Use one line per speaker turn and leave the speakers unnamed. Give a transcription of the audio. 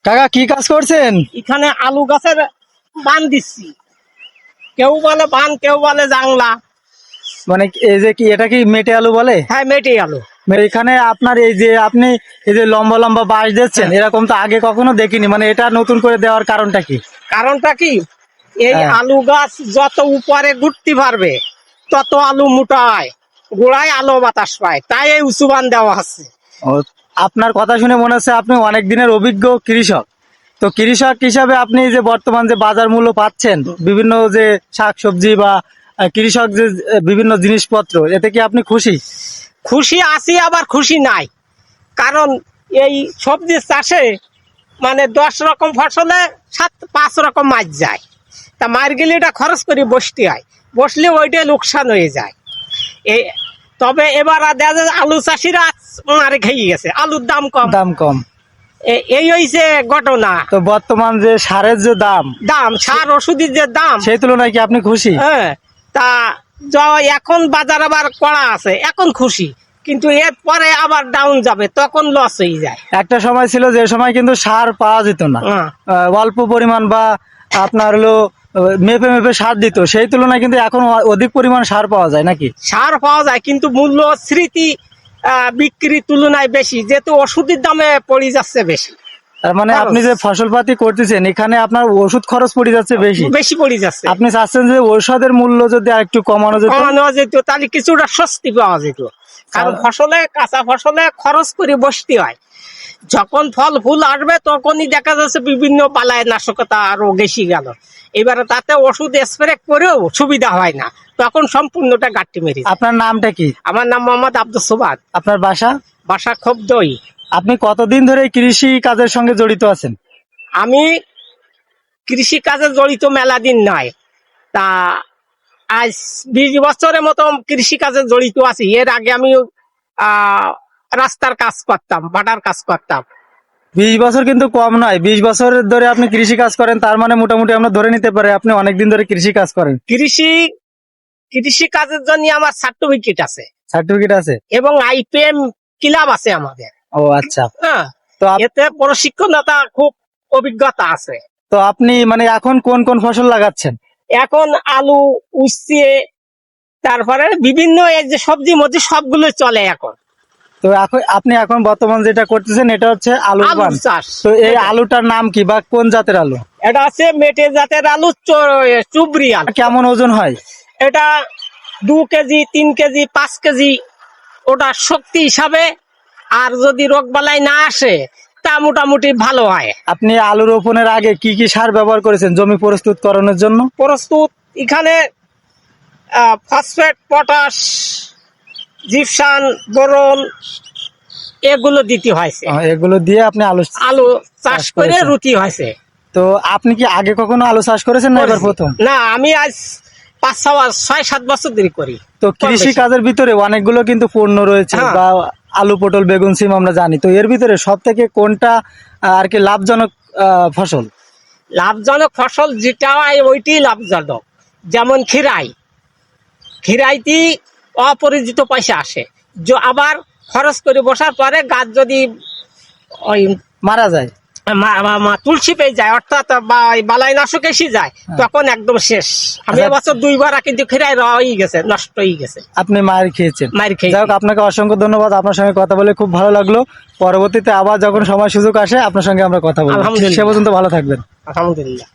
কাকা কি কাজ করছেন?
এখানে আলু গাছের বান দিচ্ছি। কেউ বলে বান, কেউ বলে জাংলা।
মানে এই যে কি এটা কি মেটে আলু বলে?
হ্যাঁ, মেটে আলু।
এখানে আপনার এই যে আপনি এই যে লম্বা লম্বা বাঁশ দিচ্ছেন, এরকম তো আগে কখনো দেখিনি। মানে এটা নতুন করে দেওয়ার কারণটা কি?
কারণটা কি, এই
হ্যাঁ।
আলু গাছ যত উপরে ঘুরতে পারবে তত আলু মোটায়, গোড়ায় আলো বাতাস পায়, তাই এই উঁচু বান দেওয়া আছে।
ও, আপনার কথা শুনে মনে হচ্ছে আপনি অনেক দিনের অভিজ্ঞ কৃষক। তো কৃষক হিসাবে আপনি যে বর্তমান যে বাজার মূল্য পাচ্ছেন বিভিন্ন যে শাকসবজি বা কৃষক যে বিভিন্ন জিনিসপত্র, এতে কি আপনি খুশি?
খুশি আছি, আবার খুশি নাই। কারণ এই সবজি চাষে মানে 10 রকম ফসলে 5 রকম মাছ যায়। তা মার গেলে এটা খরচ করে বসতে হয়, বসলে ওইটাই লোকসান হয়ে যায়। এই তবে এবার দেখা যায় আলু চাষিরা মারে খেয়ে গেছে, আলুর দাম কম।
দাম কম।
এই হয়েছে ঘটনা।
তো বর্তমান যে সারের যে দাম
সার ওষুধের যে দাম,
সেই তুলনায় কি আপনি খুশি?
হ্যাঁ। তা এখন বাজার আবার কড়া আছে, এখন খুশি, কিন্তু এর পরে আবার ডাউন যাবে, তখন লস হয়ে যায়।
একটা সময় ছিল যে সময় কিন্তু সার পাওয়া যেত না,
হ্যাঁ।
অল্প পরিমাণ বা আপনার হলো মেপে মেপে সার দিত, সেই তুলনায় কিন্তু এখন অধিক পরিমাণ সার পাওয়া যায় নাকি?
সার পাওয়া যায়, কিন্তু মূল্য স্মৃতি বিক্রির তুলনায় বেশি, যেহেতু ওষুধের দামে পড়ে যাচ্ছে বেশি।
তার মানে আপনি যে ফসলপাতি করতেছেন এখানে আপনার ওষুধ খরচ পড়ে যাচ্ছে বেশি
পড়ে যাচ্ছে।
আপনি চাচ্ছেন যে ঔষধের মূল্য যদি আরেকটু কমানো যেত,
তাহলে কিছুটা স্বস্তি পাওয়া যেত। কারণ কাঁচা ফসলে খরচ করে বসতে হয়। যখন ফল ফুল আসবে তখনই দেখা যাচ্ছে বিভিন্ন বালায় নাশকতা রোগ এসে গেল। এবারে তাতে ওষুধ স্প্রে করেও সুবিধা হয় না, তখন সম্পূর্ণটা গাঁটটি মেরে যায়।
আপনার নামটা কি?
আমার নাম মোহাম্মদ আব্দুল সোবাদ।
আপনার
বাসা খোবদই।
আপনি কতদিন ধরে কৃষি কাজের সঙ্গে জড়িত আছেন?
আমি কৃষি কাজে জড়িত মেলা দিন নয়, তা আজ 20 বছরের মতো কৃষি কাজে জড়িত আছি। এর আগে আমি রাস্তার কাজ করতাম, ভাটার কাজ করতাম।
20 বছর কিন্তু কম নয়। 20 বছর ধরে আপনি কৃষি কাজ করেন, তার মানে মোটামুটি আমরা ধরে নিতে পারি আপনি অনেকদিন ধরে কৃষি কাজ করেন।
কৃষি কাজের জন্য আমার সার্টিফিকেট আছে।
সার্টিফিকেট আছে
এবং আইপিএম ক্লাব আছে আমাদের।
ও আচ্ছা।
হ্যাঁ,
তো
এতে প্রশিক্ষণতা খুব অভিজ্ঞতা আছে।
তো আপনি মানে এখন কোন কোন ফসল লাগাচ্ছেন?
এখন আলু, উচ্ছে, তারপরে বিভিন্ন এই যে সবজি মধ্যে সবগুলো চলে এখন।
তো আপনি এখন বর্তমান যেটা করতেছেন এটা হচ্ছে আলু
চাষ।
তো এই আলুটার নাম কি বা কোন জাতের আলু?
এটা আছে মেটে জাতের আলু, চুবরি আলু।
কেমন ওজন হয়
এটা? 2 কেজি, 3 কেজি, 5 কেজি, ওটা শক্তি হিসাবে। আর যদি রোগ বালাই না আসে তা মোটামুটি ভালো হয়।
আপনি আলু রোপণের আগে কি কি সার ব্যবহার করেছেন জমি প্রস্তুত করানোর জন্য?
এখানে ফসফেট, পটাশ, জিপসাম, বোরন এগুলো দিতে হয়েছে।
এগুলো দিয়ে আপনি আলু
চাষ করে রুটি হয়েছে।
তো আপনি কি আগে কখনো আলু চাষ করেছেন না এবার প্রথম?
না, আমি আজ 6-7 বছর ধরে করি।
তো কৃষি কাজের ভিতরে অনেকগুলো কিন্তু পণ্য রয়েছে, বা আলু, পটল, বেগুন, সিম আমরা জানি। তো এর ভিতরে সব থেকে কোনটা আর কি লাভজনক ফসল?
লাভজনক ফসল যেটা হয় ওইটাই লাভজনক। যেমন খিরাইতে অপরিচিত পয়সা আসে, আবার খরচ করে বসার পরে গাছ যদি ওই
মারা যায়,
তুলসী পেয়ে যায়, অর্থাৎ বালাই নাশক এসে যায়, তখন একদম শেষ। আমি এবছর 2 বার কিন্তু খিরাই গেছে, নষ্ট হয়ে গেছে।
আপনি মায়ের খেয়েছেন?
যাই
হোক, আপনাকে অসংখ্য ধন্যবাদ। আপনার সঙ্গে কথা বলে খুব ভালো লাগলো। পরবর্তীতে আবার যখন সময় সুযোগ আসে আপনার সঙ্গে আমরা কথা বলবো। সে পর্যন্ত ভালো থাকবেন।
আলহামদুলিল্লাহ।